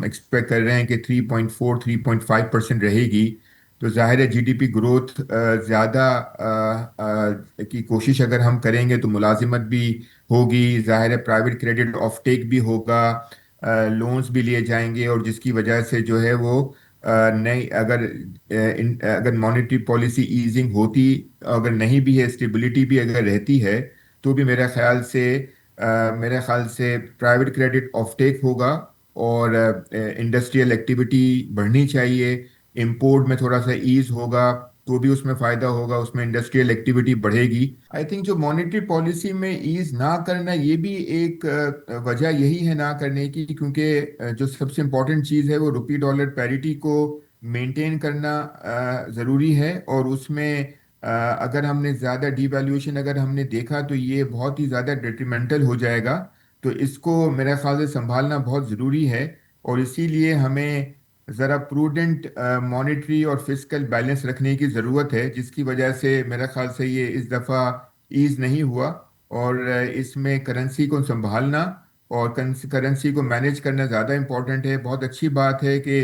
Expect कर रहे हैं कि 3.4 3.5% रहेगी। तो जाहिर है जीडीपी ग्रोथ ज़्यादा की कोशिश अगर हम करेंगे तो मुलाजिमत भी होगी, जाहिर है प्राइवेट क्रेडिट ऑफ टेक भी होगा, लोन्स भी लिए जाएंगे, और जिसकी वजह से जो है वो नई अगर अगर मॉनेटरी पॉलिसी ईजिंग होती, अगर नहीं भी है, स्टेबिलिटी भी अगर रहती है, तो भी मेरे ख्याल से प्राइवेट क्रेडिट ऑफटेक होगा, और इंडस्ट्रियल एक्टिविटी बढ़नी चाहिए। इंपोर्ट में थोड़ा सा ईज होगा तो भी उसमें फायदा होगा, उसमें इंडस्ट्रियल एक्टिविटी बढ़ेगी। आई थिंक जो मॉनेटरी पॉलिसी में ईज ना करना, ये भी एक वजह यही है ना करने की, क्योंकि जो सबसे इम्पोर्टेंट चीज़ है वो रुपी डॉलर पैरिटी को मेंटेन करना ज़रूरी है। और उसमें अगर हमने ज़्यादा डिवैल्यूएशन अगर हमने देखा तो ये बहुत ही ज़्यादा डिट्रीमेंटल हो जाएगा। तो इसको मेरे ख्याल से संभालना बहुत ज़रूरी है, और इसीलिए हमें ज़रा प्रूडेंट मॉनेटरी और फिस्कल बैलेंस रखने की ज़रूरत है, जिसकी वजह से मेरे ख्याल से ये इस दफ़ा ईज नहीं हुआ। और इसमें करेंसी को संभालना और करेंसी को मैनेज करना ज़्यादा इम्पोर्टेंट है। बहुत अच्छी बात है कि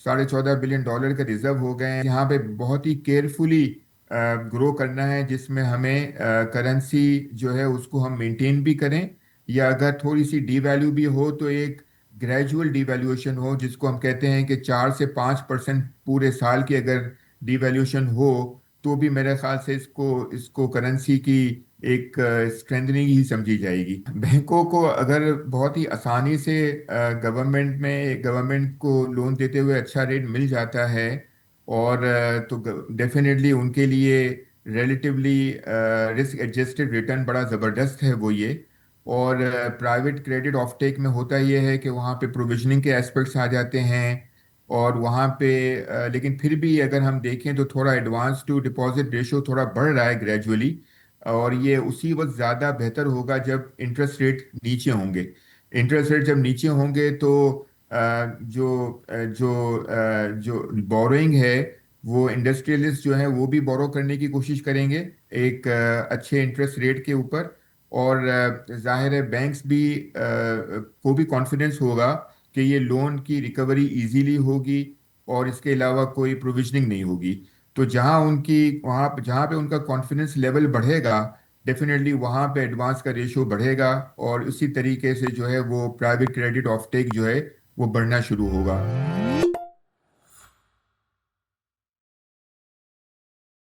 $14.5 बिलियन का रिजर्व हो गए हैं। यहाँ पे बहुत ही केयरफुली ग्रो करना है, जिसमें हमें करेंसी जो है उसको हम मेंटेन भी करें, या अगर थोड़ी सी डीवैल्यू भी हो तो एक ग्रेजुअल डिवैल्यूएशन हो, जिसको हम कहते हैं कि 4 से 5% पूरे साल की अगर डिवैल्यूएशन हो, तो भी मेरे ख्याल से इसको इसको करेंसी की एक स्ट्रेंथनिंग ही समझी जाएगी। बैंकों को अगर बहुत ही आसानी से गवर्नमेंट को लोन देते हुए अच्छा रेट मिल जाता है, और तो डेफिनेटली उनके लिए रिलेटिवली रिस्क एडजस्टेड रिटर्न बड़ा ज़बरदस्त है वो ये। और प्राइवेट क्रेडिट ऑफटेक में होता ये है कि वहाँ पे प्रोविजनिंग के एस्पेक्ट्स आ जाते हैं, और वहाँ पे लेकिन फिर भी अगर हम देखें तो थोड़ा एडवांस टू डिपॉजिट रेशो थोड़ा बढ़ रहा है ग्रेजुअली, और ये उसी वक्त ज़्यादा बेहतर होगा जब इंटरेस्ट रेट नीचे होंगे। इंटरेस्ट रेट जब नीचे होंगे तो जो बोरोइंग है, वो इंडस्ट्रियलिस्ट जो है वो भी बोरो करने की कोशिश करेंगे एक अच्छे इंटरेस्ट रेट के ऊपर। और जाहिर है बैंक्स भी को भी कॉन्फिडेंस होगा कि ये लोन की रिकवरी इजीली होगी, और इसके अलावा कोई प्रोविजनिंग नहीं होगी। तो जहाँ पे उनका कॉन्फिडेंस लेवल बढ़ेगा, डेफिनेटली वहाँ पे एडवांस का रेशो बढ़ेगा, और उसी तरीके से जो है वो प्राइवेट क्रेडिट ऑफटेक जो है वो बढ़ना शुरू होगा।